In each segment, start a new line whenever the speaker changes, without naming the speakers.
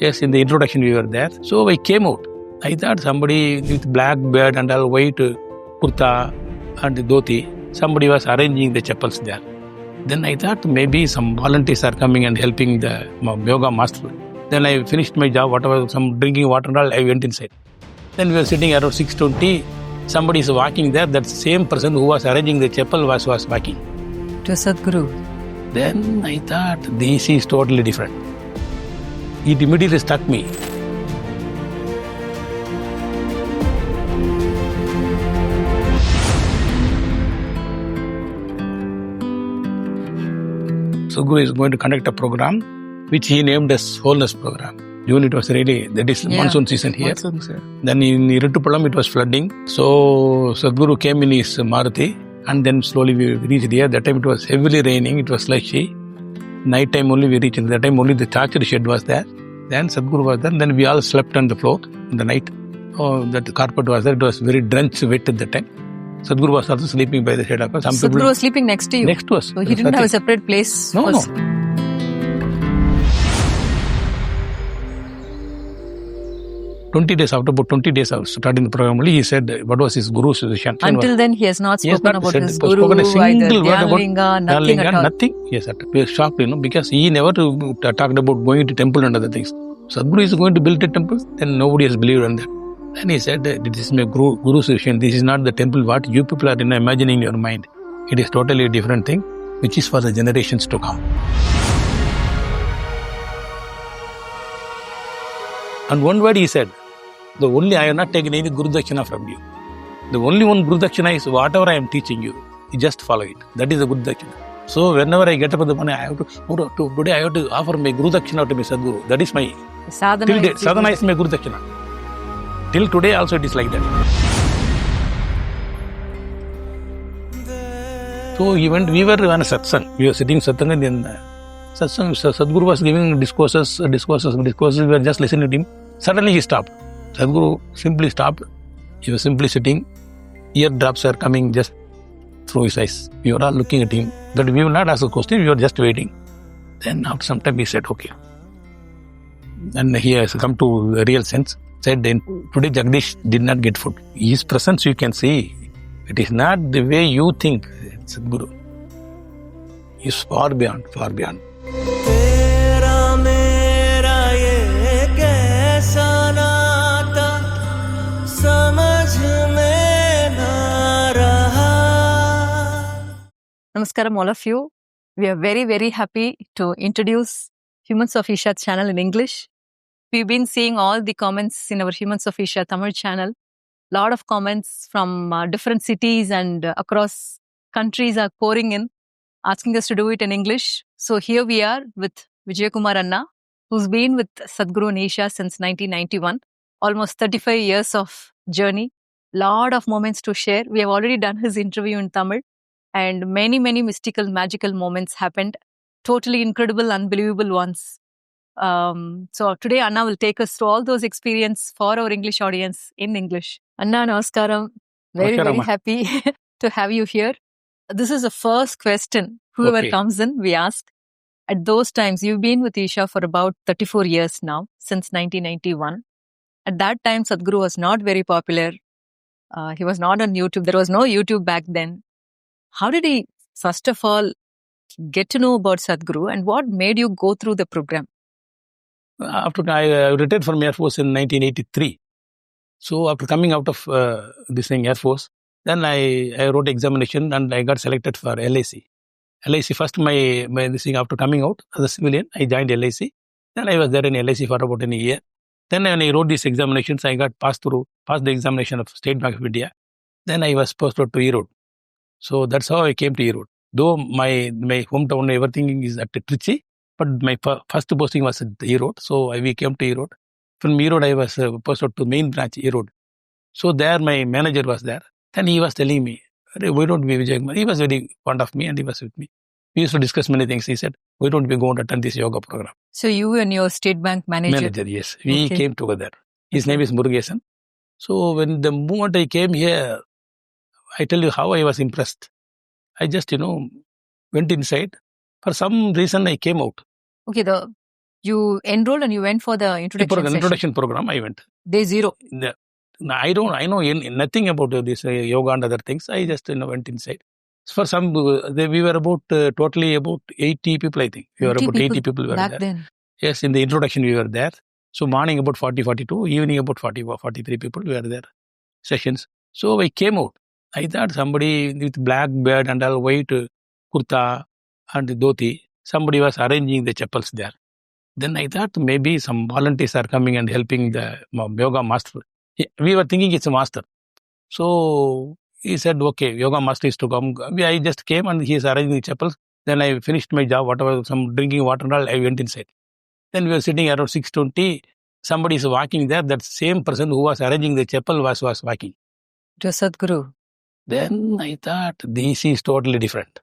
Yes, in the introduction we were there. So I came out. I thought somebody with black beard and all white kurta and dhoti, somebody was arranging the chappals there. Then I thought maybe some volunteers are coming and helping the yoga master. Then I finished my job, whatever, some drinking water and all, I went inside. Then we were sitting around 6:20. Somebody is walking there. That same person who was arranging the chapel was walking.
To Sadhguru.
Then I thought, this is totally different. It immediately struck me. Sadhguru is going to conduct a program which he named as Wholeness program. June it was really, that is monsoon season here. Then in Iritupalam it was flooding. So Sadhguru came in his Maruti and then slowly we reached here. That time it was heavily raining, it was slushy. Night time only we reached. That time only the charger shed was there. Then Sadhguru was there. Then we all slept on the floor in the night. Oh, that carpet was there. It was very drenched wet at that time. Sadhguru was also sleeping by the side of us.
Sadhguru was sleeping next to you?
Next to us.
So he didn't have a separate place?
No. 20 days, after about 20 days of starting the program only, he said what was his Guru's decision.
Until then, he has not spoken about his Guru,
spoken a single word about
nothing at all.
Nothing. Yes, we were shocked, because he never talked about going to temple and other things. Sadhguru is going to build a temple, then nobody has believed on that. Then he said, this is my Guru's decision. This is not the temple what you people are imagining in your mind. It is totally a different thing, which is for the generations to come. And one word he said, I have not taken any Guru Dakshina from you. The only one Guru Dakshina is whatever I am teaching you, you just follow it. That is the Guru Dakshina. So whenever I get up in the morning, today I have to offer my Guru Dakshina to my Sadhguru. That is my
sadhana.
Sadhana is my Guru Dakshina. Till today also it is like that. So we were on a satsang. We were sitting satsang and then satsang, Sadhguru was giving discourses. We were just listening to him. Suddenly he stopped. Sadhguru simply stopped. He was simply sitting. Eardrops are coming just through his eyes. We were all looking at him. But we will not ask a question. We were just waiting. Then after some time he said, okay. And he has come to the real sense. Said, then today Jagdish did not get food. His presence you can see. It is not the way you think, Sadhguru. He is far beyond, far beyond.
Namaskaram, all of you. We are very, very happy to introduce Humans of Isha channel in English. We've been seeing all the comments in our Humans of Isha Tamil channel. Lot of comments from different cities and across countries are pouring in, asking us to do it in English. So here we are with Vijayakumar Anna, who's been with Sadhguru and Isha since 1991. Almost 35 years of journey. Lot of moments to share. We have already done his interview in Tamil. And many, many mystical, magical moments happened. Totally incredible, unbelievable ones. So today Anna will take us through all those experiences for our English audience in English. Anna, namaskaram. Very, very happy to have you here. This is the first question. Whoever comes in, we ask. At those times, you've been with Isha for about 34 years now, since 1991. At that time, Sadhguru was not very popular. He was not on YouTube. There was no YouTube back then. How did he, first of all, get to know about Sadhguru and what made you go through the program?
After I retired from Air Force in 1983. So after coming out of this thing, Air Force, then I wrote examination and I got selected for LIC. LIC first, my this thing, after coming out as a civilian, I joined LIC. Then I was there in LIC for about a year. Then when I wrote these examinations, I got passed the examination of State Bank of India. Then I was posted to Erode. So that's how I came to Erode. Though my hometown, everything is at Trichy, but my first posting was at Erode. So we came to Erode. From Erode, I was posted to main branch, Erode. So there my manager was there. Then he was telling me, why don't we Vijayakumar? He was very fond of me and he was with me. We used to discuss many things. He said, why don't we go and attend this yoga program?
So you and your State Bank manager?
Yes. We came together. His name is Murugesan. So when the moment I came here, I tell you how I was impressed. I just, went inside. For some reason, I came out.
Okay, the You enrolled and you went for the
introduction program. I went.
Day 0.
I know nothing about this yoga and other things. I just went inside. For some, we were about totally about 80 people, I think. We were about 80 people were
back
there.
Then.
Yes, in the introduction we were there. So morning about 40, 42, evening about 40, 43 people were there, sessions. So I came out. I thought somebody with black beard and all white kurta and dhoti, somebody was arranging the chappals there. Then I thought maybe some volunteers are coming and helping the yoga master. We were thinking it's a master. So he said, okay, yoga master is to come. I just came and he is arranging the chappals. Then I finished my job, whatever, some drinking water and all, I went inside. Then we were sitting around 6:20. Somebody is walking there. That same person who was arranging the chapel was walking.
It was Sadhguru.
Then I thought, this is totally different.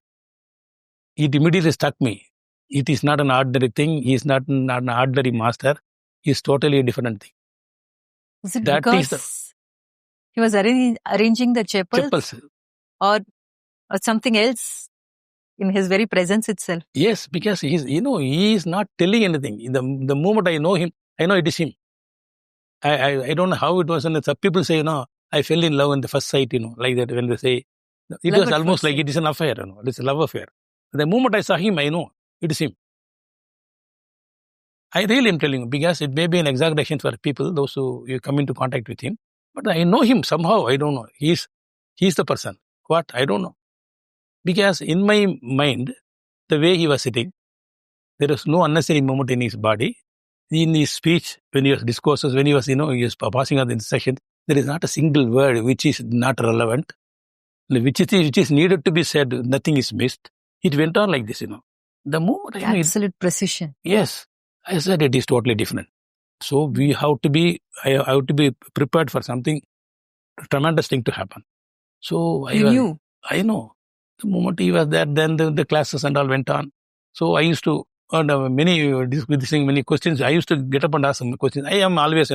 It immediately struck me. It is not an ordinary thing. He is not an ordinary master. He is totally a different thing.
Is it that because he was arranging the chapels? Or something else? In his very presence itself.
Yes, because he is not telling anything. The moment I know him, I know it is him. I don't know how it was. And some people say, I fell in love in the first sight, like that when they say. It was almost like it is an affair, it's a love affair. The moment I saw him, I know it is him. I really am telling you, because it may be an exaggeration for people, those who you come into contact with him. But I know him somehow, I don't know. He's the person. What? I don't know. Because in my mind, the way he was sitting, there was no unnecessary movement in his body. In his speech, when he was discourses, when he was, he was passing on the instructions, there is not a single word which is not relevant, which is needed to be said. Nothing is missed. It went on like this, The moment
absolute precision.
Yes, I said it is totally different. So we have to be, I have to be prepared for something tremendous thing to happen. So I know. The moment he was there, then the classes and all went on. So I used to, many questions. I used to get up and ask some questions. I am always,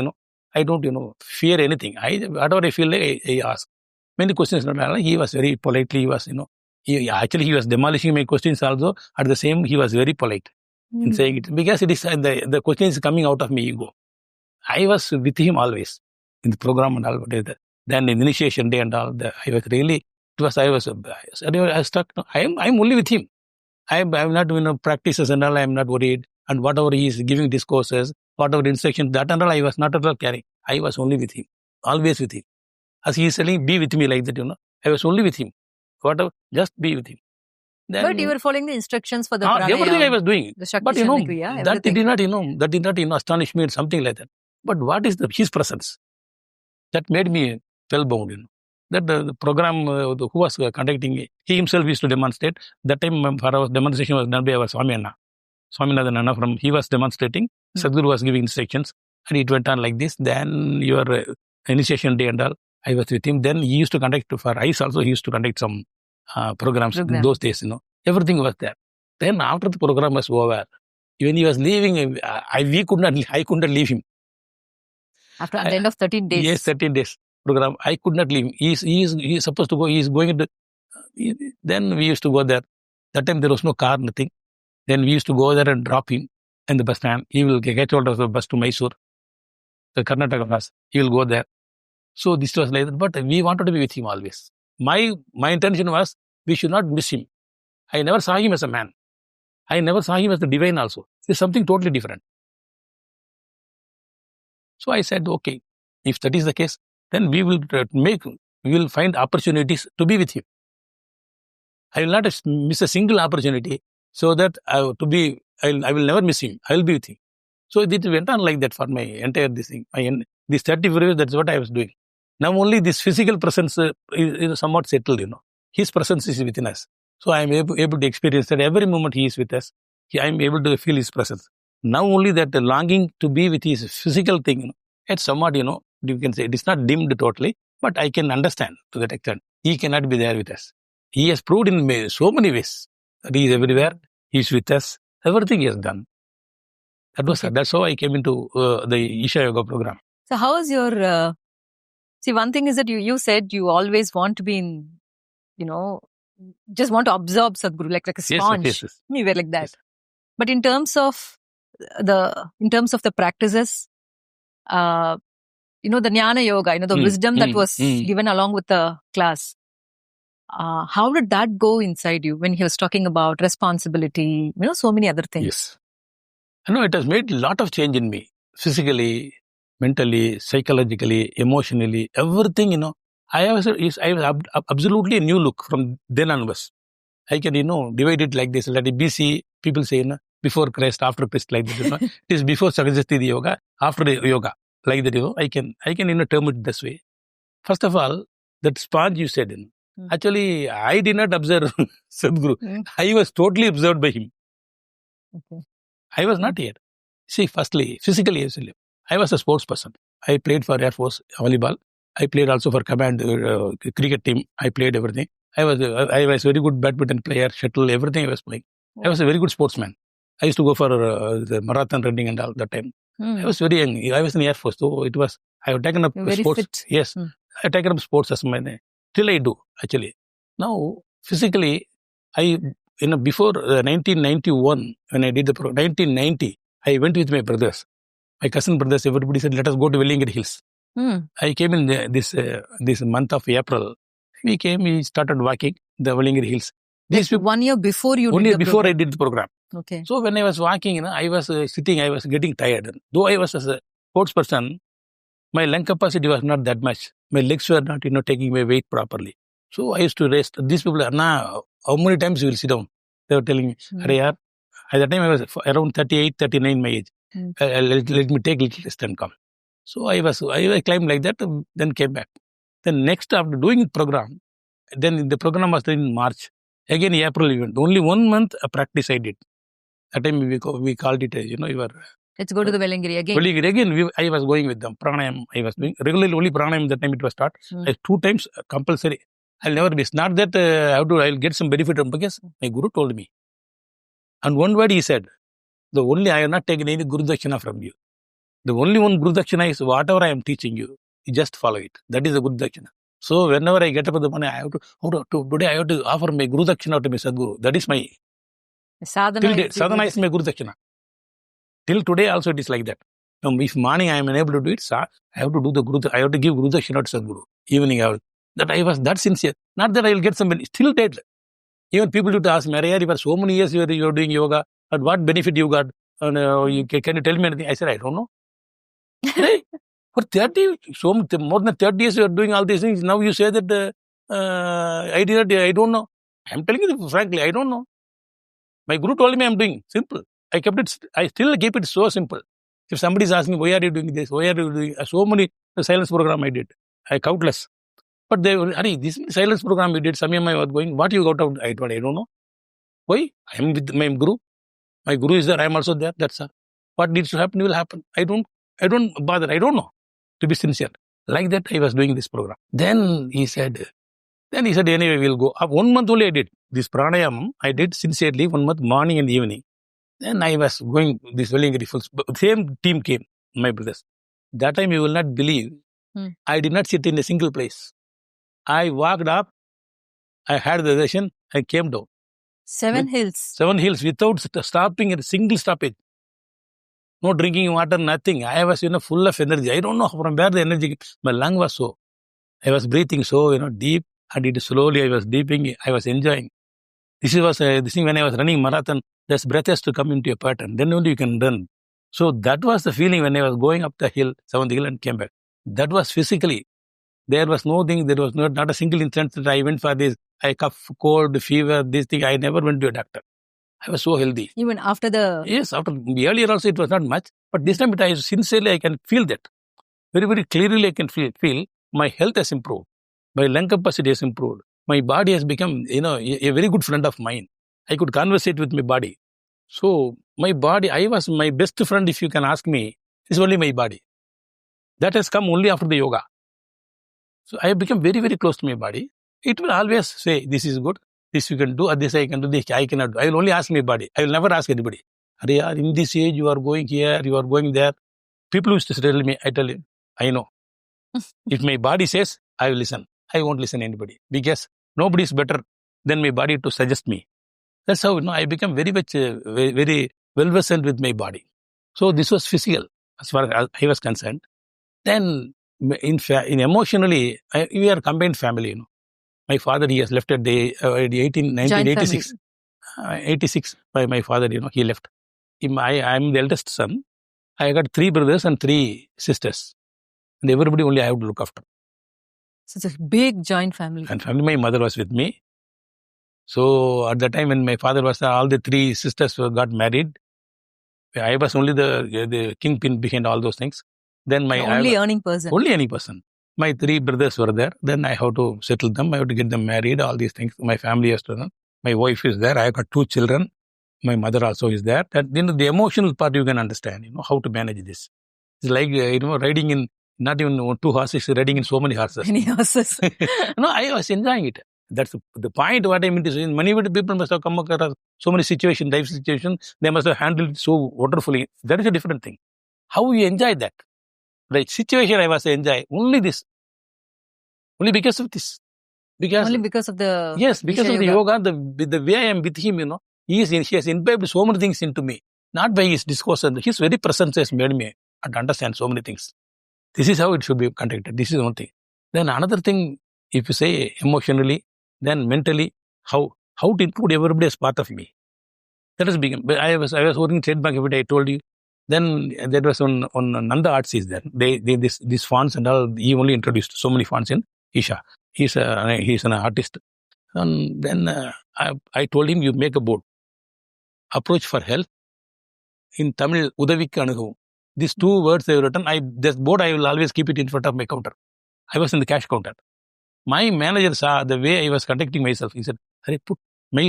I don't, fear anything. Whatever I feel like, I ask. Many questions. He was very politely, he was, he was demolishing my questions also. At the same, he was very polite in saying it. Because it is, the question is coming out of my ego. I was with him always in the program and all. Then in initiation day and all, I was really, I was stuck. I'm only with him. I'm not, practices and all, I'm not worried. And whatever he is giving discourses, whatever instructions, that and all, I was not at all carrying. I was only with him, always with him. As he is telling, be with me like that, I was only with him. Whatever, just be with him.
Then, but you were following the instructions for the
pranayama. Everything I was doing. But
that
did not, astonish me or something like that. But what is his presence? That made me spellbound, That the program who was conducting, he himself used to demonstrate. That time for our demonstration was done by our Samyama. Swaminathan Anna he was demonstrating. Sadhguru was giving instructions. And it went on like this. Then your initiation day and all, I was with him. Then he used to conduct for ICE also. He used to conduct some programs in those days, Everything was there. Then after the program was over, when he was leaving, I could not leave him.
After at the end of 13 days.
Yes, 13 days program. I could not leave. He is supposed to go. He is going to. Then we used to go there. That time there was no car, nothing. Then we used to go there and drop him in the bus stand. He will get hold of the bus to Mysore, the Karnataka bus. He will go there. So this was like that. But we wanted to be with him always. My intention was we should not miss him. I never saw him as a man. I never saw him as the divine also. It's something totally different. So I said, okay, if that is the case, then we will find opportunities to be with him. I will not miss a single opportunity so that I will never miss him. I will be with him. So it went on like that for my entire this thing. This 34 years, that's what I was doing. Now only this physical presence is somewhat settled, His presence is within us. So I am able to experience that every moment he is with us. I am able to feel his presence. Now only that the longing to be with his physical thing, it's somewhat, you can say it is not dimmed totally, but I can understand to that extent. He cannot be there with us. He has proved in so many ways that he is everywhere. He is with us. Everything he has done. That's how I came into the Isha Yoga program.
So how is your, see, one thing is that you said you always want to be in, just want to absorb Sadhguru like a sponge.
Yes.
We were like that.
Yes.
But in terms of in terms of the practices, the Jnana Yoga, the wisdom that was given along with the class. How did that go inside you when he was talking about responsibility, so many other things?
Yes. It has made a lot of change in me, physically, mentally, psychologically, emotionally, everything, I was absolutely a new look from then onwards. I can, divide it like this. Like BC, people say, before Christ, after Christ, like that. It is before Sarvajasti Yoga, after the yoga, like that. I can, term it this way. First of all, that sponge you said, actually, I did not observe Sadhguru. I was totally observed by him.
Okay.
I was not here. See, firstly, physically, I was a sports person. I played for Air Force volleyball. I played also for command cricket team. I played everything. I was very good badminton player, shuttle, everything I was playing. I was a very good sportsman. I used to go for the marathon running and all that time. I was very young. I was in the Air Force, so it was. I have taken up sports.
Fit.
Yes, I have taken up sports as my till I do actually. Now physically, before 1991 when I did the program, 1990 I went with my brothers, my cousin brothers. Everybody said, "Let us go to Wellington Hills." I came in this month of April. We started walking the Wellington Hills.
Like 1 year before you.
1 year before I did the program.
Okay.
So when I was walking, I was sitting. I was getting tired. Though I was a sports person, my lung capacity was not that much. My legs were not, taking my weight properly. So I used to rest. These people, Anna, how many times you will sit down? They were telling me, at that time I was around 38, 39 my age. Let me take a little rest and come. So I climbed like that, then came back. Then next, after doing the program, then the program was in March. Again, April event. Only 1 month a practice I did. That time we called it,
let's go to the Wellingiri again.
Wellingiri again, I was going with them. Pranayam, I was doing regularly only pranayam. That time it was start. 2 times compulsory. I'll never miss. Not that I'll get some benefit because my guru told me. And one word he said, I have not taken any Guru Dakshina from you. The only one Guru Dakshina is whatever I am teaching you, you just follow it. That is the Guru Dakshina. So whenever I get up with the money, I have today I have to offer my Guru Dakshina to my Sadhguru. That is my sadhana is my Guru Dakshina. Till today also it is like that. If morning I am unable to do it, I have to do I have to give Guru Dakshina to Sadhguru. Evening I was that sincere. Not that I will get some benefit. Still dead. Even people used to ask me, Arey, for so many years you are doing yoga, and what benefit you got? And can you tell me anything? I said, I don't know. Hey, for 30, more than 30 years you are doing all these things. Now you say that I don't know. I'm telling you frankly, I don't know. My guru told me I'm doing simple. I still keep it so simple. If somebody is asking, why are you doing this? Why are you doing so many silence program I did? Countless. But this silence program we did, Samyama I was going, what you got out? I don't know. Why? I am with my guru. My guru is there, I am also there. That's all. What needs to happen will happen. I don't bother. I don't know. To be sincere. Like that, I was doing this program. Then he said, anyway, we'll go. 1 month only I did. This pranayam, I did sincerely 1 month, morning and evening. Then I was going, this Wellingiri full. Same team came, my brothers. That time you will not believe, I did not sit in a single place. I walked up, I had the session, I came down.
7 hills.
7 hills without stopping at a single stoppage. No drinking water, nothing. I was, full of energy. I don't know from where the energy came. My lung was so. I was breathing so, deep. I did slowly. I was deeping. I was enjoying. This thing when I was running marathon, this breath has to come into a pattern. Then only you can run. So that was the feeling when I was going up the hill, 7th hill and came back. That was physically. There was nothing, there was not a single instance that I went for this. I cough, cold, fever, this thing. I never went to a doctor. I was so healthy.
Even after the...
Yes, earlier also it was not much. But this time sincerely I can feel that. Very, very clearly I can feel my health has improved. My lung capacity has improved. My body has become, a very good friend of mine. I could conversate with my body. So my body, I was my best friend, if you can ask me, is only my body. That has come only after the yoga. So I have become very, very close to my body. It will always say, this is good, this you can do, this I can do, this I cannot do. I will only ask my body. I will never ask anybody. In this age, you are going here, you are going there. People used to tell me, I tell you, I know. If my body says, I will listen. I won't listen to anybody. Because nobody is better than my body to suggest me. That's how I become very much, very well versed with my body. So this was physical as far as I was concerned. Then in emotionally, we are a combined family. My father, he has left at the 1986. 86 by my father, he left. I'm the eldest son. I got 3 brothers and 3 sisters. And everybody only I have to look after.
So it's a big joint family.
And family, my mother was with me. So at the time when my father was, all the 3 sisters got married. I was only the kingpin behind all those things. Then
only earning person.
Only earning person. My 3 brothers were there. Then I have to settle them. I have to get them married. All these things. My family has to. My wife is there. I have got 2 children. My mother also is there. That the emotional part you can understand. How to manage this. It's like riding in not even 2 horses, riding in so many horses.
Many horses.
No, I was enjoying it. That's the point. What I mean to say, many people must have come across so many situations, life situations. They must have handled it so wonderfully. That is a different thing. How you enjoy that? The situation I was enjoying only this. Only because of this.
Only because of the
yes, because Isha of the yoga, the way I am with him, he has imbibed so many things into me. Not by his discourse. His very presence has made me understand so many things. This is how it should be conducted. This is one thing. Then another thing, if you say emotionally, then mentally, how to include everybody as part of me. That is big. I was working State Bank every day. I told you. Then there was on Nanda Arts is there. These fonts and all. He only introduced so many fonts in Isha. He's an artist. And then I told him, you make a board. Approach for health. In Tamil, Udavikku Anugavam. These 2 words I have written. This board I will always keep it in front of my counter. I was in the cash counter. My manager saw the way I was conducting myself. He said, they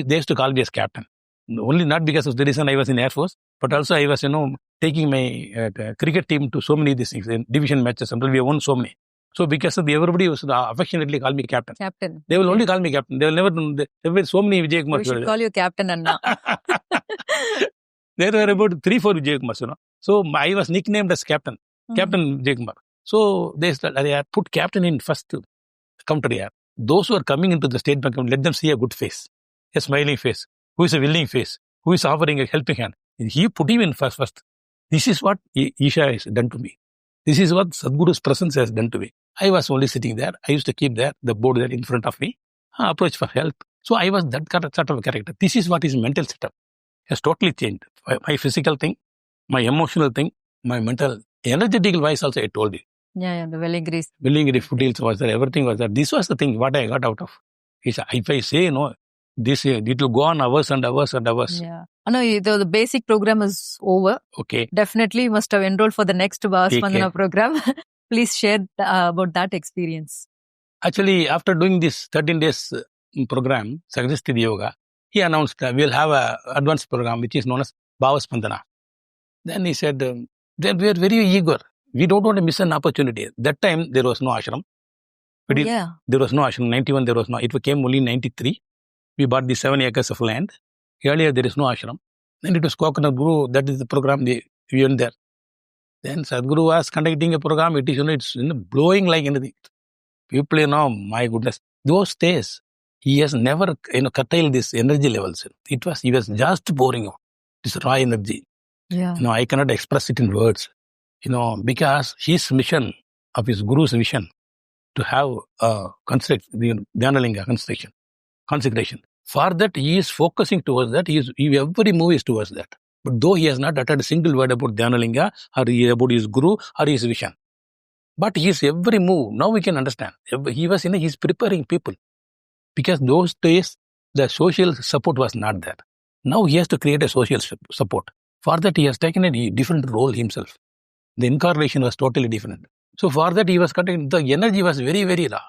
used to call me as captain. Only not because of the reason I was in Air Force, but also I was, taking my cricket team to so many of these things, in division matches, until we won so many. So because of everybody was affectionately call me captain. Captain. They will only call me captain. They will never, there were so many Vijayakumar.
We should call you Captain Anna.
There were about 3-4 Vijayakumar, So I was nicknamed as captain. Captain Vijayakumar. So they started, put captain in first counter here. Those who are coming into the State Bank, let them see a good face, a smiling face, who is a willing face, who is offering a helping hand. He put him in first. This is what Isha has done to me. This is what Sadhguru's presence has done to me. I was only sitting there. I used to keep the board there in front of me. Approach for help. So I was that sort of a character. This is what his mental setup has totally changed. My physical thing, my emotional thing, my mental, energetical wise also I told you.
Yeah, the Velligiri
foothills was there, everything was there. This was the thing, what I got out of Isha. If I say, this, it will go on hours and hours and hours.
Yeah. No, the basic program is over.
Okay.
Definitely you must have enrolled for the next Bhava Spandana program. Please share about that experience.
Actually, after doing this 13 days program, Suggested Yoga, he announced we'll have an advanced program which is known as Bhava Spandana. Then he said, then we are very eager. We don't want to miss an opportunity. That time, there was no ashram. There was no ashram. 91, there was no. It came only in 93. We bought the 7 acres of land. Earlier, there is no ashram. Then it was Coconut Guru. That is the program we went there. Then Sadhguru was conducting a program. It is, it's blowing like anything. People, my goodness. Those days, he has never, curtailed this energy levels. He was just pouring out this raw energy.
Yeah.
I cannot express it in words. Because his mission of his Guru's vision to have Dhanalinga consecration. For that, he is focusing towards that. Every move is towards that. But though he has not uttered a single word about Dhanalinga or about his Guru or his vision. But his every move, now we can understand. He's preparing people. Because those days, the social support was not there. Now he has to create a social support. For that, he has taken a different role himself. The incarnation was totally different. So for that, he was cutting. The energy was very, very raw.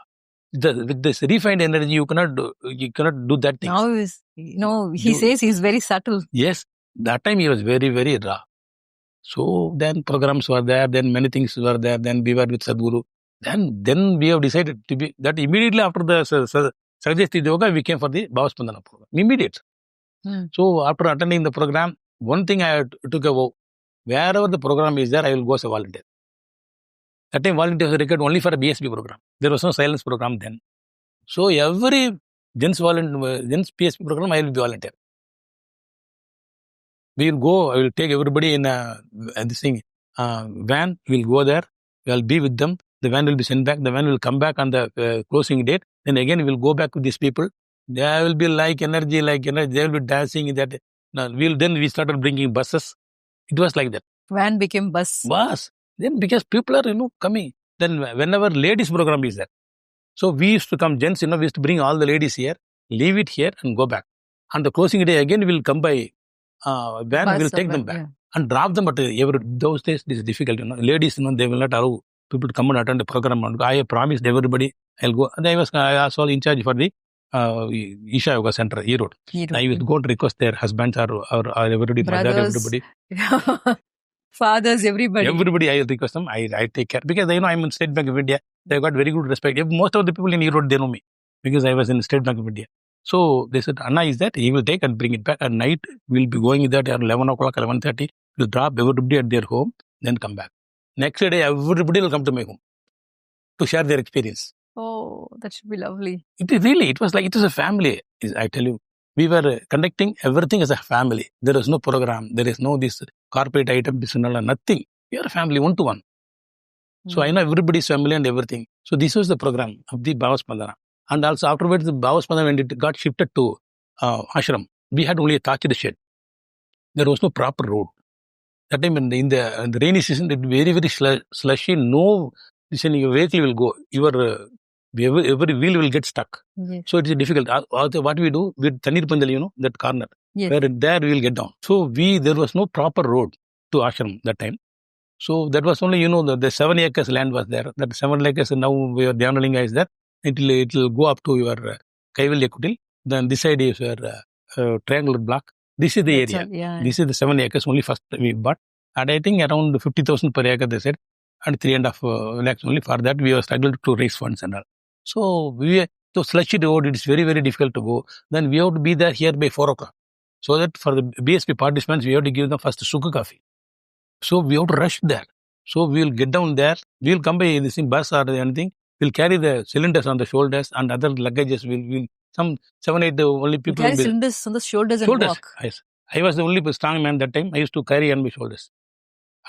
With this refined energy, you cannot do that thing.
Now, he says he's very subtle.
Yes, that time he was very, very raw. So then programs were there, then many things were there, then we were with Sadhguru. Then we have decided to be, that immediately after the Suggested Yoga, we came for the Bhava Spandana program. Immediate. So after attending the program, one thing I took a vow. Wherever the program is there, I will go as a volunteer. That time, volunteers were required only for a BSP program. There was no silence program then. So every gents PSP program, I will be volunteer. We will go, I will take everybody in this thing, van, we'll go there, we'll be with them, the van will be sent back, the van will come back on the closing date, then again we'll go back with these people. There will be like energy, they will be dancing that. Then we started bringing buses. It was like that.
Van became bus.
Bus. Then because people are, coming. Then whenever ladies program is there. So we used to come, gents, we used to bring all the ladies here, leave it here and go back. On the closing day again, we'll come by van,
Bus
we'll
or
take them
van,
back
yeah.
and drop them. But those days, this is difficult. Ladies, they will not allow people to come and attend the program. I promised everybody I'll go. And I was all in charge for the Isha Yoga Center, Erode. I used to go and request their husbands or everybody, mother, everybody.
Fathers, everybody.
Everybody, I request them. I take care. Because I'm in State Bank of India. They got very good respect. Most of the people in Erode, they know me. Because I was in State Bank of India. So they said, Anna is that, he will take and bring it back. At night, we'll be going there at 11 o'clock, 11:30. We'll drop everybody at their home, then come back. Next day, everybody will come to my home to share their experience.
Oh, that should be lovely.
It was a family, I tell you. We were conducting everything as a family. There is no program. There is no this corporate item, this and all, nothing. We are a family, one-to-one. So I know everybody's family and everything. So this was the program of the Bhava Spandana. And also afterwards, the Bhava Spandana, when it got shifted to ashram, we had only a thatched shed. There was no proper road. That time in the rainy season, it was very, very slushy. No vehicle will go. Every wheel will get stuck.
Yes.
So it is difficult. What we do with Tanir Pandal, that corner,
yes.
where there we will get down. So there was no proper road to ashram that time. So that was only, the 7 acres land was there. That 7 acres, now where the Enrolling is there, it will go up to your Kaivalya Kutil. Then this side is your triangular block. This is the area.
Yeah.
This is the 7 acres only first we bought. And I think around 50,000 per acre, they said. And 3.5 lakhs only. For that, we have struggled to raise funds and all. So slushy road, it is very, very difficult to go. Then we have to be there here by 4 o'clock. So that for the BSP participants, we have to give them first sugar coffee. So we have to rush there. So we will get down there. We will come by this bus or anything. We'll carry the cylinders on the shoulders and other luggages. We'll some 7, 8 only people.
Carry cylinders on the shoulders and walk.
Yes. I was the only strong man that time. I used to carry on my shoulders.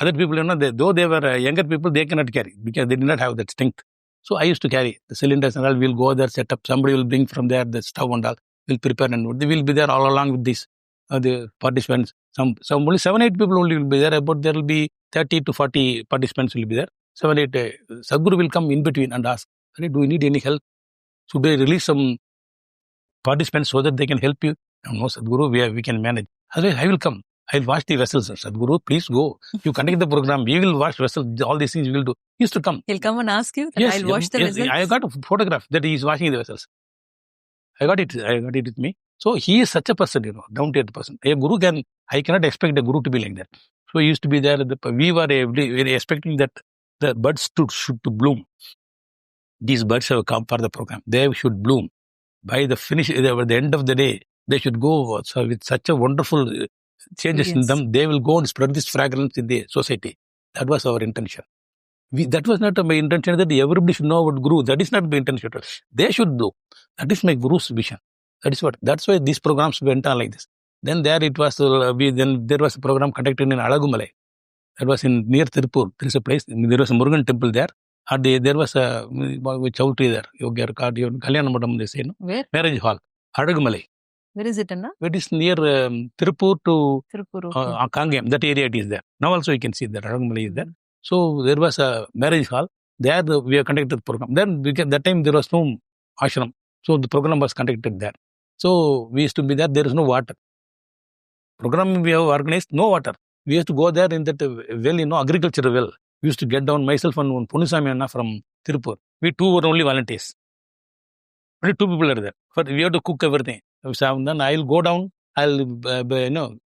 Other people, though they were younger people, they cannot carry because they did not have that strength. So I used to carry the cylinders and all. We'll go there, set up. Somebody will bring from there the stove and all. We'll prepare and they will be there all along with this. The participants. Some only 7, 8 people only will be there. But there will be 30 to 40 participants will be there. 7, 8. Sadhguru will come in between and ask, do you need any help? Should I release some participants so that they can help you? No, Sadhguru, we can manage. Otherwise, I will come. I will wash the vessels. Sadhguru, please go. You conduct the program. We will wash vessels. All these things we will do. He used to come.
He'll come and ask you that
yes,
I'll wash the vessels.
I got a photograph that he is washing the vessels. I got it with me. So he is such a person, down to earth person. I cannot expect a guru to be like that. So he used to be there. We were expecting that the buds should bloom. These buds have come for the program. They should bloom. By the finish, at the end of the day, they should go with such a wonderful changes in them. They will go and spread this fragrance in the society. That was our intention. That was not my intention that everybody should know about Guru. That is not my intention. They should do. That is my Guru's vision. That's why these programs went on like this. Then there it was, there was a program conducted in Alagumalai. That was near Tirupur. There is a place, there was a Murugan temple there. There was a Chowtri there. Kalyanamatam, they say, no?
Where?
Marriage hall. Alagumalai.
Where is it, Anna?
It is near Tirupur to
okay.
Kangam. That area it is there. Now also you can see that Alagumalai is there. So there was a marriage hall. There we have conducted the program. Then that time there was no ashram. So the program was conducted there. So we used to be there. There is no water. Program we have organized, no water. We used to go there in that well, agricultural well. We used to get down, myself and Samyama from Tirupur. We 2 were only volunteers. Only 2 people are there. But we have to cook everything. Then I'll go down. I'll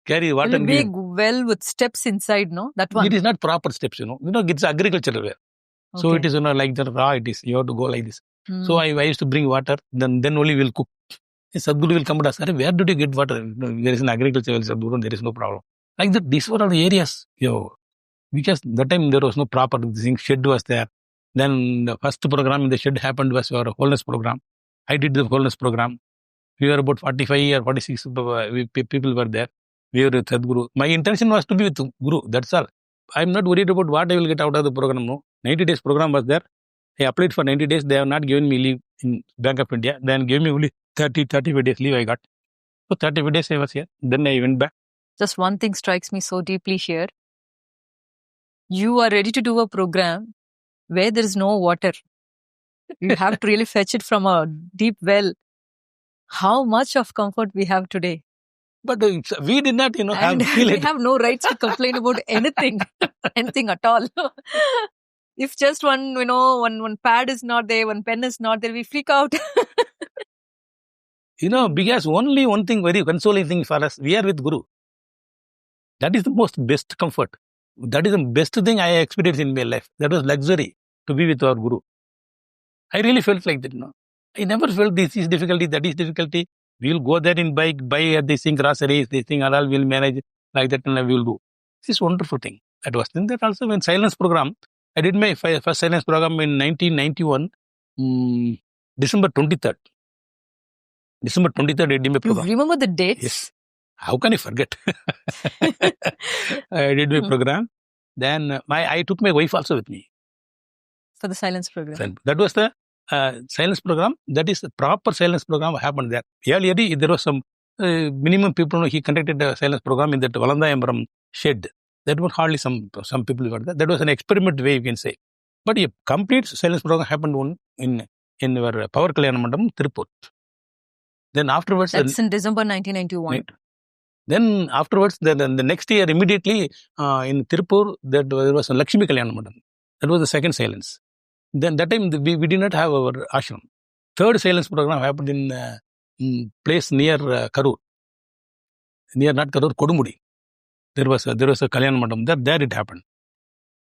carry water.
It'll be well with steps inside, no? That one.
It is not proper steps, it's agricultural well. Okay. So it is, like the raw it is. You have to go like this. So I used to bring water. Then only we'll cook. Sadhguru will come and ask, where did you get water? There is an agriculture well, Sadhguru, there is no problem. Like that, these were all the areas. Because that time there was no proper thing. Shed was there. Then the first program in the shed happened was our Wholeness program. I did the Wholeness program. We were about 45 or 46 people were there. we were with Sadhguru. My intention was to be with Guru. That's all. I'm not worried about what I will get out of the program. No, 90 days program was there. I applied for 90 days. They have not given me leave in Bank of India. Then gave me only 35 days leave I got. So 35 days I was here. Then I went back.
Just one thing strikes me so deeply here. You are ready to do a program where there is no water. You have to really fetch it from a deep well. How much of comfort we have today.
But we did not,
And we have no rights to complain about anything, anything at all. If just one pad is not there, one pen is not there, we freak out.
Because only one thing, very consoling thing for us, we are with Guru. That is the most best comfort. That is the best thing I experienced in my life. That was luxury to be with our Guru. I really felt like that, I never felt this is difficulty, that is difficulty. We will go there in bike, buy this thing, groceries, this thing, and all will manage like that, and we will do. This is wonderful thing. That was then that also when silence program. I did my first silence program in 1991, December 23rd. December 23rd, I did my program.
You remember the dates?
Yes. How can I forget? I did my program. Then I took my wife also with me.
For the silence program.
That was the silence program. That is the proper silence program happened there. Earlier, there was some minimum people. He conducted a silence program in that Valandayambaram shed. That was hardly some people were there. That was an experiment way you can say. But a complete silence program happened in our Power Kalyana Mandapam, Tirupur. Then afterwards...
That's in December 1991.
Right. Then afterwards, the next year immediately in Tirupur, there was a Lakshmi Kalyana Mandapam. That was the second silence. Then that time we did not have our ashram. Third silence program happened in place near Karur. Near not Karur, Kodumudi. There was a Kalyana Mandapam. There it happened.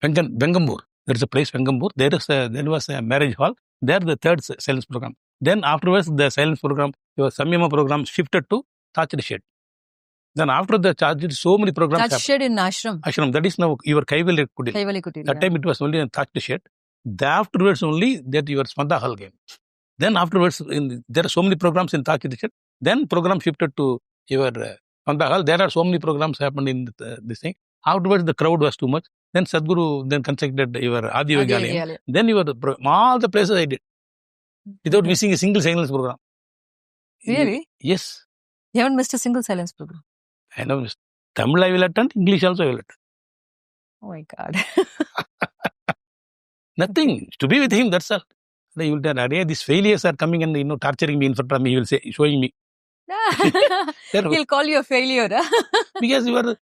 Vengambur. There is a place, Vengambur. There was a marriage hall. There the third silence program. Then afterwards, the silence program, your Samyama program shifted to Thatched Shed. Then after the charged, so many programs
Thatched Shed in Ashram.
Ashram, that is now your Kaivali Kutil. That time it was only a Thatched Shed. Afterwards only that your Spanda Hall came. Then afterwards, there are so many programs in Thatched Shed. Then program shifted to your Spanda Hall. There are so many programs happened in this thing. Afterwards, the crowd was too much. Then Sadhguru then constructed your Adi Yogalayam. Then all the places I did. Without missing a single silence program.
Really?
Yes.
You haven't missed a single silence program?
I know. Tamil I will attend, English also I will attend.
Oh my God.
Nothing. To be with him, that's all. You will tell, these failures are coming and torturing me in front of me. He will say, showing me.
He'll call you a failure.
Because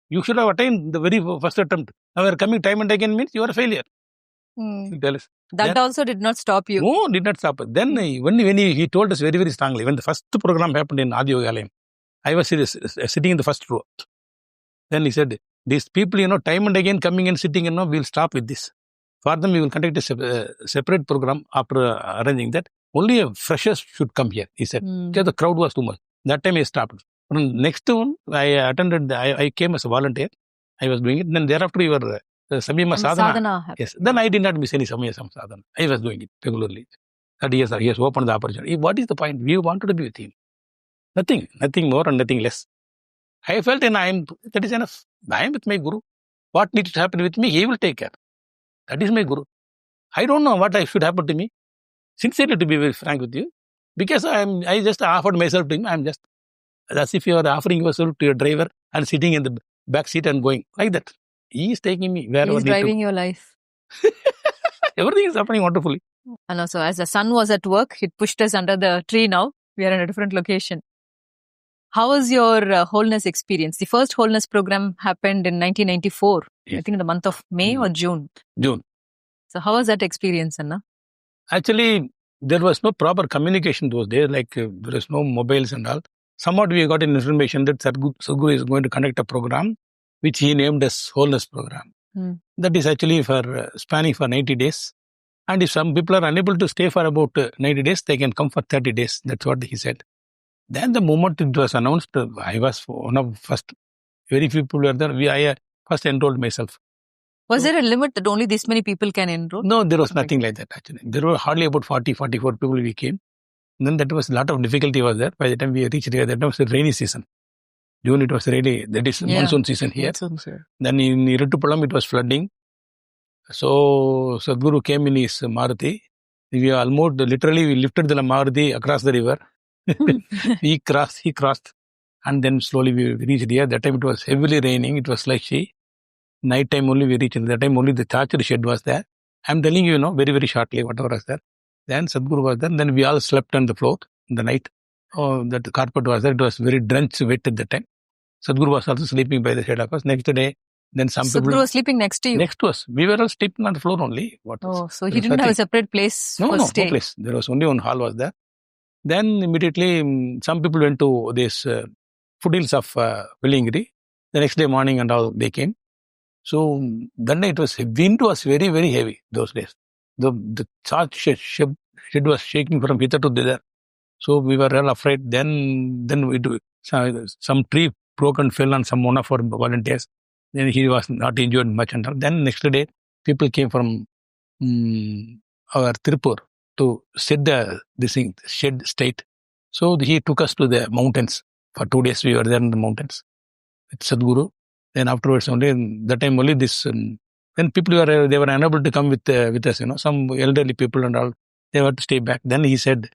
you should have attained the very first attempt. Now you are coming time and again means you are a failure. Tell us.
That also did not stop you.
No, did not stop. Then when he told us very, very strongly, when the first program happened in Adi Yogalayam, I was sitting in the first row. Then he said, these people, time and again coming and sitting, we'll stop with this. For them, we will conduct a separate program after arranging that. Only a freshers should come here, he said. Because the crowd was too much. That time I stopped. Next one, I came as a volunteer. I was doing it. Then thereafter, you were Samyama Sadhana. Yes. Then I did not miss any Samyama Sadhana. I was doing it regularly. That he has opened the opportunity. What is the point? We wanted to be with him. Nothing more and nothing less. I felt that is enough. I am with my Guru. What needs to happen with me, he will take care. That is my Guru. I don't know what should happen to me. Sincerely, to be very frank with you. Because I just offered myself to him. I'm just as if you are offering yourself to your driver and sitting in the back seat and going like that. He is taking me wherever.
He's driving your life.
Everything is happening wonderfully.
And also, as the sun was at work, it pushed us under the tree now. We are in a different location. How was your Wholeness experience? The first Wholeness program happened in 1994. Yes. I think in the month of May or June.
June.
So how was that experience, Anna?
Actually, there was no proper communication those days. Like there was no mobiles and all. Somewhat we got an information that Sadhguru is going to conduct a program which he named as Wholeness program. That is actually for spanning for 90 days. And if some people are unable to stay for about 90 days, they can come for 30 days. That's what he said. Then the moment it was announced, I was one of first, very few people were there. I first enrolled myself.
Was there a limit that only this many people can enroll?
No, there was nothing like that actually. There were hardly about 40, 44 people we came. And then that was a lot of difficulty was there. By the time we reached here, that was a rainy season. June, it was really, that is monsoon season here. Then in Iratupalam, it was flooding. So Sadhguru came in his Maruti. We almost, literally, we lifted the Maruti across the river. he crossed. And then slowly we reached here. That time it was heavily raining. It was like night time only we reached. That time only the thatched shed was there. I'm telling you, very, very shortly, whatever was there. Then Sadhguru was there. Then we all slept on the floor in the night. Oh, that carpet was there. It was very drenched wet at the time. Sadhguru was also sleeping by the side of us. Next day, then some
Sadhguru
people...
was sleeping next to you?
Next to us. We were all sleeping on the floor only.
So he didn't have a separate place for stay?
No place. There was only one hall was there. Then immediately, some people went to this foothills of Vellingiri. The next day morning and all, they came. So that night wind was very, very heavy those days. The church shed was shaking from hither to thither. So we were all afraid. Then some tree broke and fell on one of our volunteers. Then he was not injured much and all. Then next day, people came from our Tirupur to set this shed state. So he took us to the mountains. For 2 days we were there in the mountains with Sadhguru. Then afterwards only, that time only this, when people they were unable to come with us, some elderly people and all, they had to stay back. Then he said,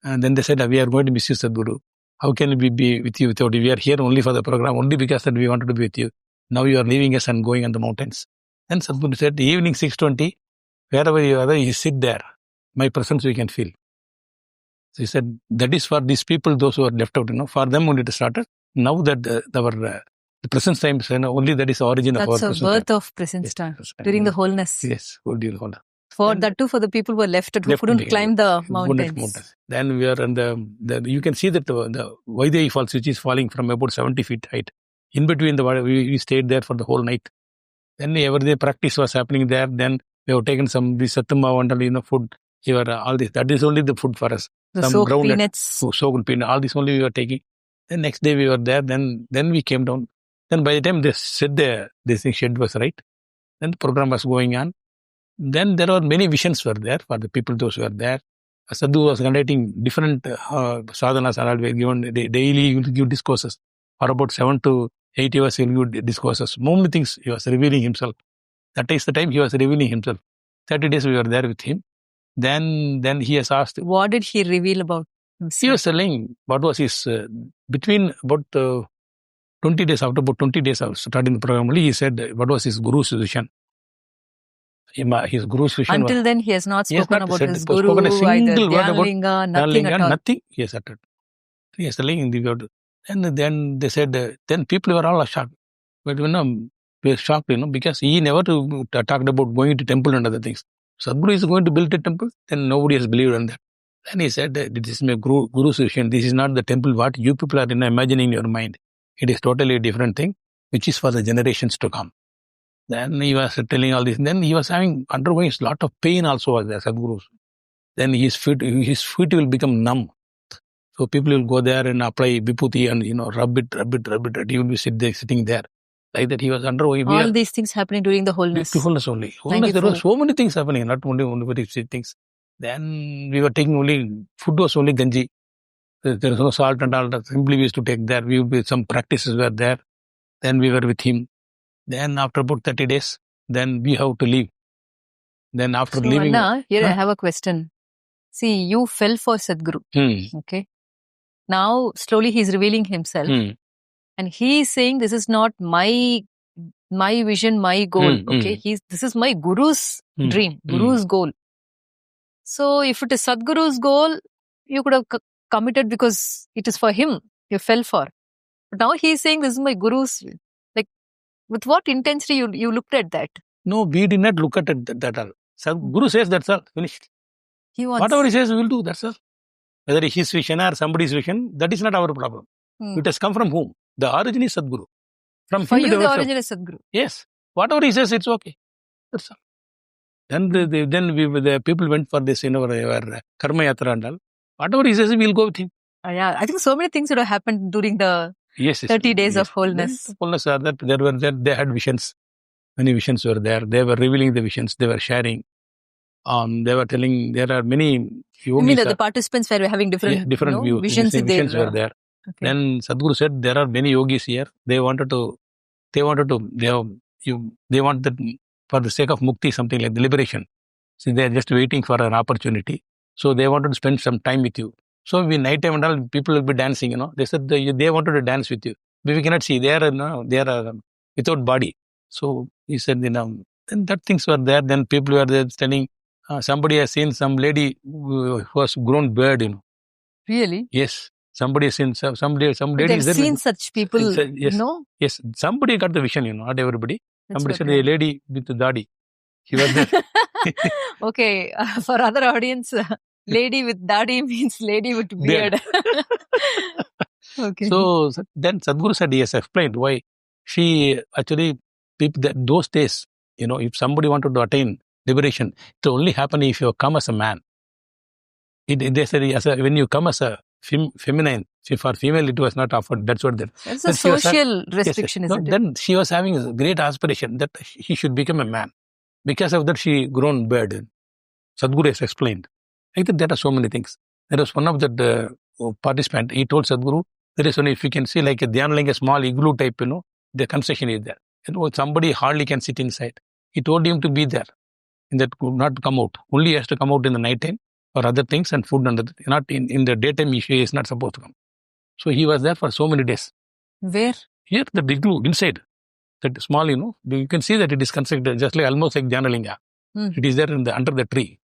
and then they said, we are going to miss you, Sadhguru. How can we be with you without you? We are here only for the program, only because that we wanted to be with you. Now you are leaving us and going on the mountains. Then Sadhguru said, evening 6:20, wherever you are, you sit there. My presence we can feel. So he said, that is for these people, those who are left out, for them only it started. Now that the presence time, only that is the origin of our presence.
That's the birth of presence time, during the wholeness.
Yes, during wholeness.
That too for the people who were left who couldn't climb the mountains.
Then we are in you can see that the Vaidyayi Falls, which is falling from about 70 feet height. In between we stayed there for the whole night. Then every day practice was happening there. Then we have taken some sattuma and food. Here all this. That is only the food for us.
The soaked peanuts.
Soaked peanuts. All this only we were taking. Then next day we were there. Then we came down. Then by the time they said this shed was right, then the program was going on. Then there were many visions were there for the people those who were there. Sadhu was conducting different sadhanas and all were given daily. He will give discourses. For about 7 to 8 hours he will give discourses. Many things he was revealing himself. That is the time he was revealing himself. 30 days we were there with him. Then he has asked.
What did he reveal about himself?
He was telling what was his, between about 20 days, after about 20 days of starting the program, he said what was his Guru's vision. His Guru's vision.
Until then, he has not spoken about his Guru, either Dhyanlinga, nothing at all.
Nothing he has uttered. He is telling in the word. And then they said, then people were all shocked. But we were shocked, because he never talked about going to temple and other things. Sadhguru is going to build a temple, then nobody has believed in that. Then he said, this is my Guru's vision. This is not the temple what you people are imagining in your mind. It is totally a different thing, which is for the generations to come. Then he was telling all this. Then he was undergoing a lot of pain also was there, Sadhguru. Then his feet will become numb. So people will go there and apply vibhuti and, rub it. He will be sitting there. Like that he was undergoing.
All these things happening during the wholeness.
Wholeness only. Wholeness, there were so many things happening, not only very things. Then we were taking food was only ganji. There was no salt and all that. Simply we used to take there. Some practices were there. Then we were with him. Then after about 30 days, then we have to leave. Then after leaving.
Anna, here I have a question. See, you fell for Sadhguru. Okay. Now, slowly he's revealing himself. And he is saying, this is not my vision, my goal. Okay. This is my Guru's dream, Guru's goal. So if it is Sadhguru's goal, you could have committed because it is for him. You fell for. But now he is saying, this is my Guru's. Like, with what intensity you looked at that?
No, we did not look at it that all. Guru says that's all. Finished. Whatever he says, we will do. That's all. Whether his vision or somebody's vision, that is not our problem. It has come from whom? The origin is Sadhguru.
For you, the origin is Sadhguru.
Yes. Whatever he says, it's okay. That's all. Then the people went for this, our Karma Yatra and all. Whatever he says, we'll go with him.
Yeah, I think so many things would have happened during the 30 days of wholeness.
Wholeness are that they had visions. Many visions were there. They were revealing the visions. They were sharing. They were telling there are many.
You mean that the participants were having different views?
Visions were there.
Okay.
Then Sadhguru said, there are many yogis here. They want that for the sake of mukti, something like the liberation. So they are just waiting for an opportunity. So they wanted to spend some time with you. So we night time and all, people will be dancing, They said they wanted to dance with you. But we cannot see. They are without body. So he said, then that things were there. Then people were there telling, somebody has seen some lady who was grown beard,
Really?
Yes. Somebody has seen some lady
They've
is there.
seen such people,
Yes.
no?
Yes. Somebody got the vision, not everybody.
That's
Somebody
what
said
I-
a lady with the dadi. She was there.
Okay, for other audience, lady with dadi means lady with beard. Okay.
So then Sadhguru said, yes, explained why she actually, those days, if somebody wanted to attain liberation, it will only happen if you come as a man. They said, when you come as a feminine, for female, it was not offered. That's what
That's a social restriction, isn't it?
Then she was having a great aspiration that he should become a man. Because of that, she grown beard. Sadhguru has explained. Like that, there are so many things. There was one of the participant, he told Sadhguru, there is only, if you can see like a small igloo type, the construction is there. Somebody hardly can sit inside. He told him to be there, and that could not come out. Only he has to come out in the night time for other things and food and not in the daytime. He is not supposed to come. So he was there for so many days.
Where?
Here, the igloo inside, that small, you can see that it is constructed just like almost like Janalinga. It is there under the tree.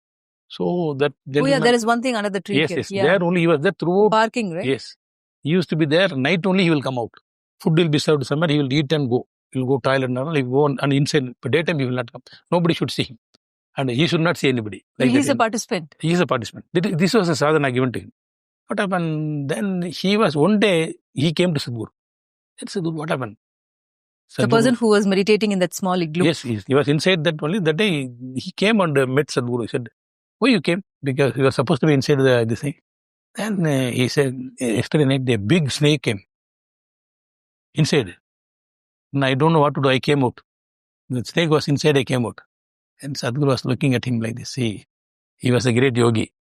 So that
there is one thing under the tree.
Yes. There only he was there throughout.
Parking, right?
Yes. He used to be there. Night only he will come out. Food will be served somewhere. He will eat and go. He will go toilet and all. He will go and inside. But daytime he will not come. Nobody should see him. And he should not see anybody.
Like he's a participant.
He is a participant. This was a sadhana given to him. What happened? Then one day he came to Sadhguru. Sadhguru, what happened?
Sadhguru, the person who was meditating in that small igloo.
Yes, he was inside that only. That day he came and met Sadhguru. He said, why you came? Because he was supposed to be inside this thing. Then he said, yesterday night, a big snake came inside. And I don't know what to do. I came out. The snake was inside, I came out. And Sadhguru was looking at him like this. See, he was a great yogi.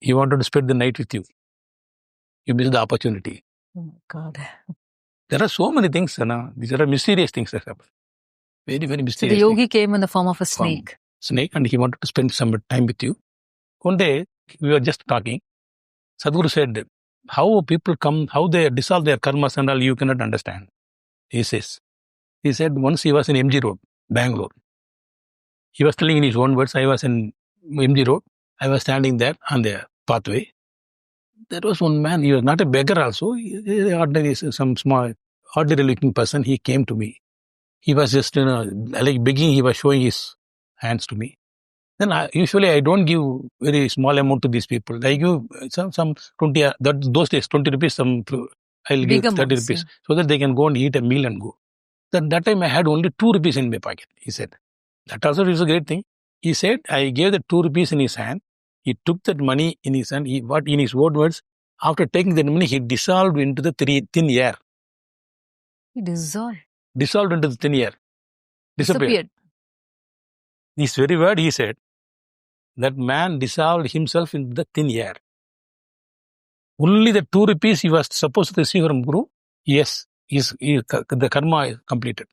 He wanted to spend the night with you. You missed the opportunity.
Oh my God.
There are so many things, these are mysterious things that happen. Very, very mysterious.
So the yogi came in the form of a snake.
And he wanted to spend some time with you. One day, we were just talking. Sadhguru said, how people come, how they dissolve their karmas and all, you cannot understand. He said, once he was in MG Road, Bangalore. He was telling in his own words, I was in MG Road. I was standing there on the pathway. There was one man, he was not a beggar also. Some small, ordinary looking person. He came to me. He was just, like begging, he was showing his hands to me. Then usually I don't give very small amount to these people. I give some 20, those days 20 rupees, I'll give 30 rupees so that they can go and eat a meal and go. Then that time I had only 2 rupees in my pocket, he said. That also is a great thing. He said, I gave the 2 rupees in his hand. He took that money in his hand. In his own words, after taking that money, he dissolved into the thin air.
He dissolved?
Dissolved into the thin air. Disappeared. This very word he said, that man dissolved himself in the thin air. Only the 2 rupees he was supposed to receive from Guru, yes, the karma is completed.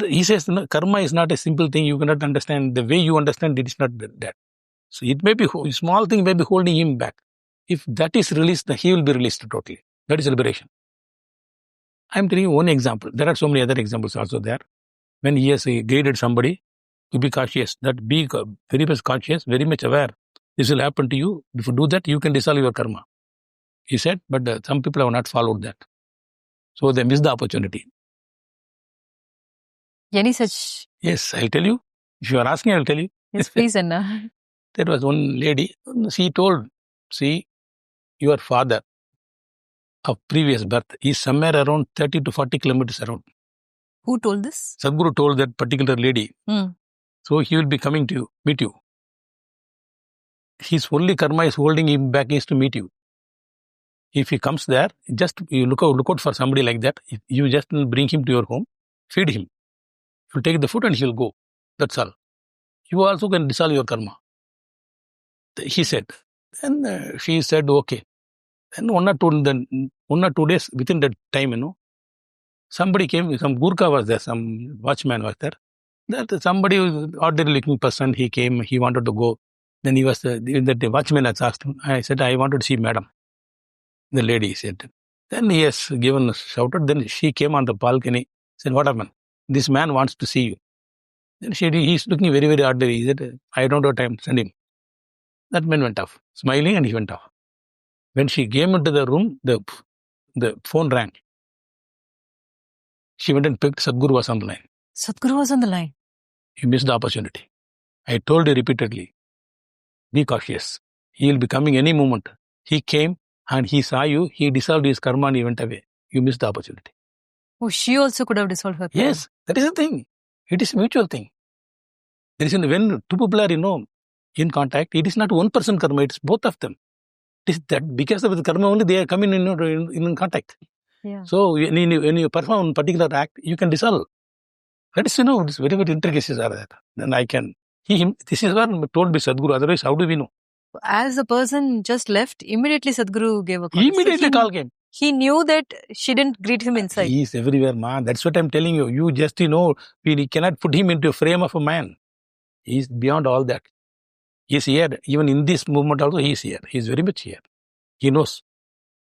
He says, karma is not a simple thing. You cannot understand. The way you understand it is not that. So it may be a small thing may be holding him back. If that is released, he will be released totally. That is liberation. I am telling you one example. There are so many other examples also there. When he has guided somebody to be cautious, that be very much cautious, very much aware. This will happen to you. If you do that, you can dissolve your karma. He said, but some people have not followed that. So they miss the opportunity.
Any such?
Yes, I'll tell you. If you are asking, I'll tell you.
Yes, please, Anna.
There was one lady, she told, see, your father of previous birth is somewhere around 30 to 40 kilometers around.
Who told this?
Sadhguru told that particular lady. So he will be coming to you, meet you. His only karma is holding him back is to meet you. If he comes there, just you look out for somebody like that. You just bring him to your home, feed him. You take the food and he will go. That's all. You also can dissolve your karma. He said. And she said, okay. Then 1 or 2 days within that time, somebody came, some Gurkha was there, some watchman was there. That somebody, ordinary looking person, he came, he wanted to go. Then he was, the watchman has asked him, I said, I wanted to see madam. The lady said. Then he has shouted, then she came on the balcony, said, what happened? This man wants to see you. Then he's looking very, very ordinary. He said, I don't have time, send him. That man went off, smiling, and he went off. When she came into the room, the phone rang. She went and picked, Sadhguru was on the line.
Sadhguru was on the line.
You missed the opportunity. I told you repeatedly, be cautious. He will be coming any moment. He came and he saw you, he dissolved his karma and he went away. You missed the opportunity.
Oh, she also could have dissolved her karma.
Yes, that is the thing. It is a mutual thing. There is when two people are, in contact, it is not one person karma, it's both of them. It is that because of the karma only they are coming in contact.
Yeah.
So when you perform a particular act, you can dissolve. That is, it's very, very intricacies are there. Then I can, this is what I'm told by Sadhguru, otherwise how do we know?
As the person just left, immediately Sadhguru gave a call.
Immediately call came.
He knew that she didn't greet him inside.
He is everywhere, man. That's what I'm telling you. You just, we cannot put him into a frame of a man. He is beyond all that. He is here. Even in this movement also, he is here. He is very much here. He knows.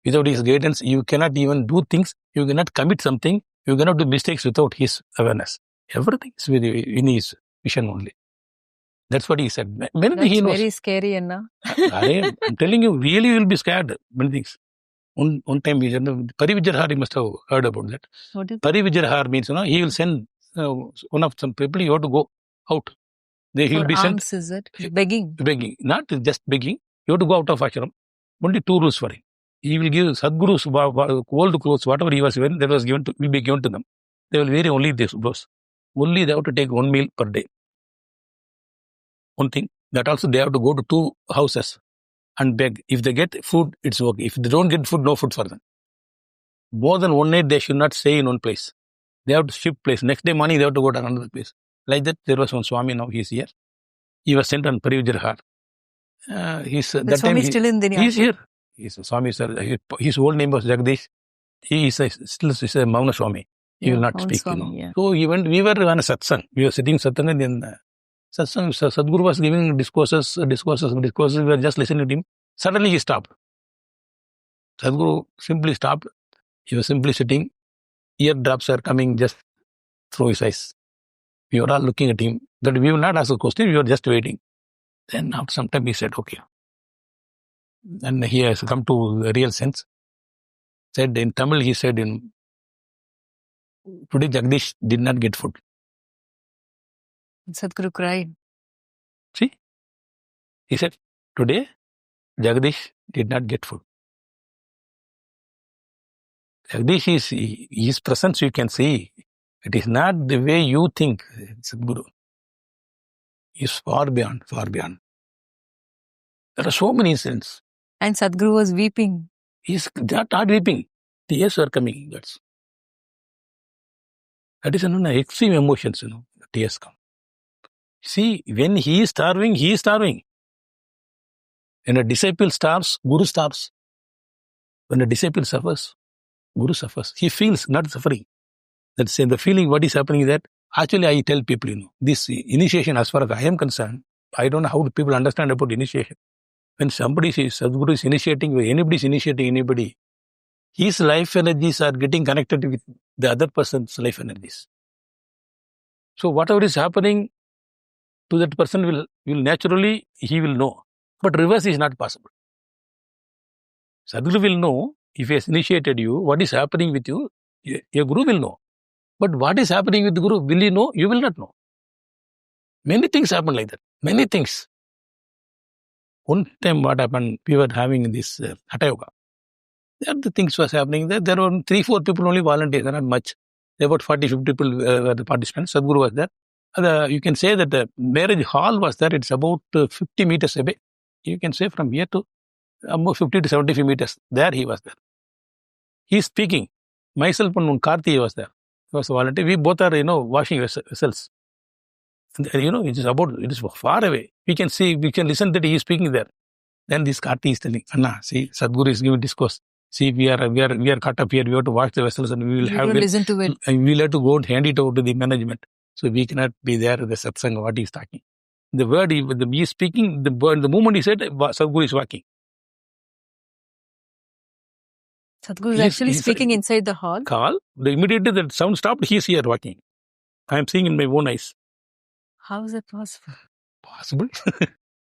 Without his guidance, you cannot even do things. You cannot commit something. You cannot do mistakes without his awareness. Everything is in his vision only. That's what he said. Many things he knows.
Very scary, Anna.
I'm telling you, really you will be scared. Many things. One time, Parivijarhar, you must have heard about that.
What is
Parivijarhar means, he will send one of some people, you have to go out. He will be
alms,
sent.
Is it? Begging.
Begging. Not just begging. You have to go out of ashram. Only 2 rules for him. He will give Sadhguru's old clothes, whatever he was wearing, that was will be given to them. They will wear only these clothes. Only they have to take 1 meal per day. One thing. That also they have to go to 2 houses and beg. If they get food, it's okay. If they don't get food, no food for them. More than 1 night, they should not stay in one place. They have to shift place. Next day morning, they have to go to another place. Like that, there was one Swami, now he is here. He was sent on Parivijarhar.
The Swami is still in the
He is here. He's a Swami, sir. His whole name was Jagdish. He is still a Mauna Swami. He will not speak,
Swami, yeah.
So we were on a satsang. We were sitting satsang and then satsang, Sadhguru was giving discourses. We were just listening to him. Suddenly he stopped. Sadhguru simply stopped. He was simply sitting. Eardrops are coming just through his eyes. We were all looking at him. That we will not ask a question. We were just waiting. Then after some time he said, okay. And he has come to the real sense. Said in Tamil, he said, today Jagdish did not get food.
Sadhguru cried.
See? He said, today Jagdish did not get food. Jagdish is his presence, you can see. It is not the way you think, Sadhguru. He is far beyond, far beyond. There are so many incidents.
And Sadhguru was weeping.
He's not weeping. Tears are coming. That is an extreme emotions, tears come. See, when he is starving, he is starving. When a disciple starves, Guru starves. When a disciple suffers, Guru suffers. He feels not suffering. That's the feeling what is happening is that, actually I tell people, this initiation, as far as I am concerned, I don't know how people understand about initiation. When somebody says Sadhguru is initiating, when anybody is initiating anybody, his life energies are getting connected with the other person's life energies. So whatever is happening to that person will naturally, he will know. But reverse is not possible. Sadhguru will know, if he has initiated you, what is happening with you, your Guru will know. But what is happening with the Guru, will you know? You will not know. Many things happen like that. Many things. One time what happened, we were having this Hatha Yoga. There the things was happening. There were 3-4 people only volunteers, not much. There were about 40-50 people were the participants. Sadhguru was there. You can say that the marriage hall was there. It's about 50 meters away. You can say from here to about 50 to 75 meters. There he was there. He is speaking. Myself and Karthi was there. He was a volunteer. We both are, washing vessels. It is far away. We can see, we can listen that he is speaking there. Then this Karti is telling, Anna, see, Sadhguru is giving discourse. See, we are caught up here. We have to watch the vessels and we will
listen to it.
And we'll have to go and hand it over to the management. So we cannot be there at the satsang, what he is talking. The word he is speaking, the moment he said, Sadhguru is walking.
Sadhguru is actually speaking inside the hall.
Immediately the sound stopped, he is here walking. I am seeing in my own eyes.
How is that possible?
Possible.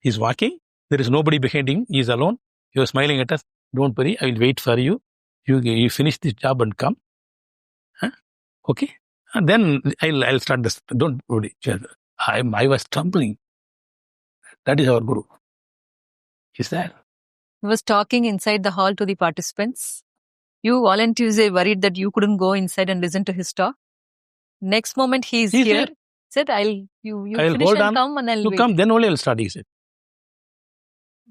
He's walking. There is nobody behind him. He is alone. You are smiling at us. Don't worry. I will wait for you. You finish this job and come. Huh? Okay. And then I'll start this. Don't worry. I was trembling. That is our Guru. He's there.
He was talking inside the hall to the participants. You volunteers were worried that you couldn't go inside and listen to his talk. Next moment he's here.
There.
Said, I'll finish
hold
and
on.
come and I'll
You
wait.
come, then only I'll start, he said.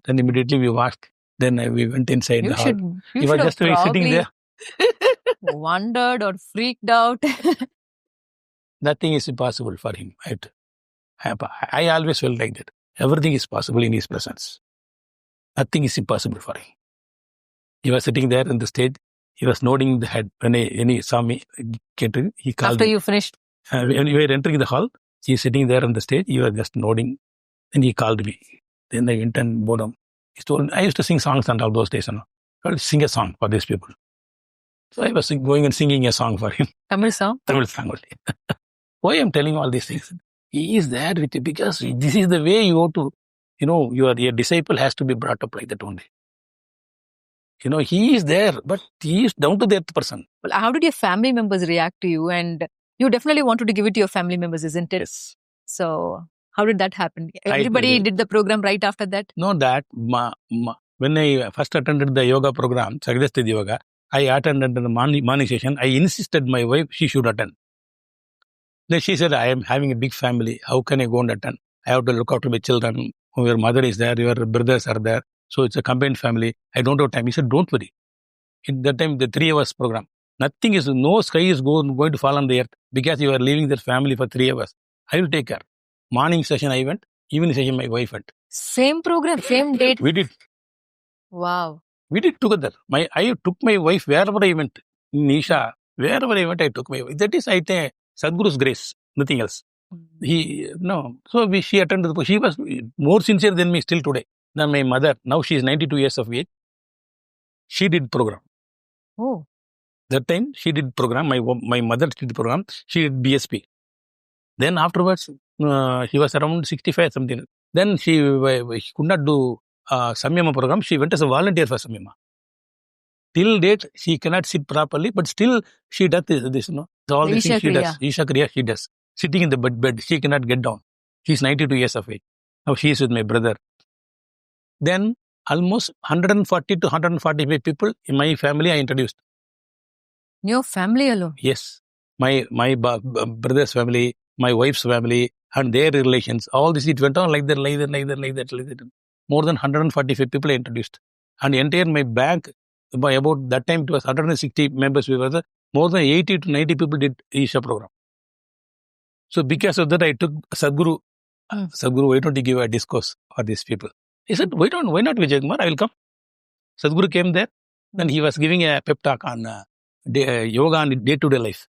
Then immediately we walked. Then we went inside the hall. He was just sitting there.
Wondered or freaked out.
Nothing is impossible for him. I always felt like that. Everything is possible in his presence. Nothing is impossible for him. He was sitting there on the stage. He was nodding the head. When he saw me, he called
After
me.
you finished?
When we were entering the hall, he is sitting there on the stage. He was just nodding. Then he called me. Then I went and bowed down. He told me, I used to sing songs and all those days. I would sing a song for these people. So I was going and singing a song for him.
Tamil song?
Tamil song only. Why I'm telling all these things? He is there with you because this is the way you have to, your disciple has to be brought up like that only. He is there, but he is down to the earth person.
Well, how did your family members react to you? And you definitely wanted to give it to your family members, isn't it?
Yes.
So how did that happen? Everybody did the program right after that?
No, when I first attended the yoga program, Suggested Yoga, I attended the morning session. I insisted my wife, she should attend. Then she said, I am having a big family. How can I go and attend? I have to look after my children. Your mother is there. Your brothers are there. So it's a combined family. I don't have time. He said, don't worry. In that time, the 3 hours program, no sky is going to fall on the earth because you are leaving that family for 3 hours. I will take care. Morning session I went. Evening session my wife went.
Same program, same date.
We did.
Wow.
We did together. I took my wife wherever I went. In Isha, wherever I went, I took my wife. That is, I think, Sadhguru's grace. Nothing else. So she attended. She was more sincere than me still today. Than my mother. Now she is 92 years of age. She did program.
Oh.
That time she did program. My mother did program. She did BSP. Then afterwards, she was around 65 something. Then she could not do Samyama program. She went as a volunteer for Samyama. Till date, she cannot sit properly, but still she does this. All the things she does. Isha Kriya she does. Sitting in the bed, she cannot get down. She is 92 years of age. Now she is with my brother. Then almost 140 to 145 people in my family I introduced.
Your family alone?
Yes. My brother's family, my wife's family, and their relations. All this, it went on like that. More than 145 people I introduced. And entire my bank, by about that time it was 160 members. We were there. More than 80 to 90 people did Isha program. So because of that, I took Sadhguru. Sadhguru, why don't you give a discourse for these people? He said, why not Vijayakumar? I will come. Sadhguru came there. Then he was giving a pep talk on yoga and day-to-day life.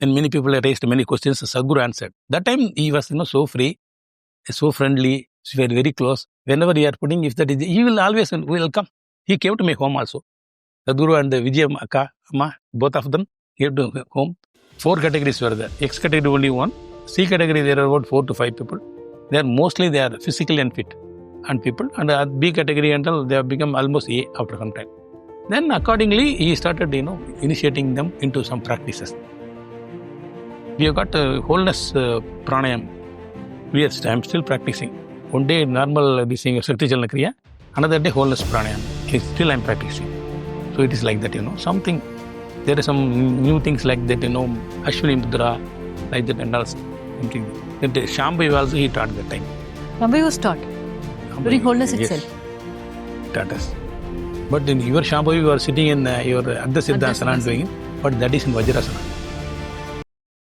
And many people raised many questions. Sadhguru answered. That time he was so free, so friendly. We were very close. Whenever we are putting, if that is, he will always come. He came to my home also. Sadhguru and Vijayamma, both of them came to home. 4 categories were there. X category only 1. C category there are about 4 to 5 people. They are physically unfit and people. And B category and all, they have become almost A after some time. Then accordingly, he started, initiating them into some practices. We have got wholeness pranayam. I am still practicing. One day normal Shakti Chalana Kriya, another day wholeness pranayam. Still I am practicing. So it is like that, something. There are some new things like that, Ashwini Mudra, like that and also. That Shambhavi also he taught that time.
Shambhavi was taught? During wholeness itself?
Taught us. But in your Shambhavi, you are sitting in your Ardha Siddhasana and doing it, but that is in Vajrasana.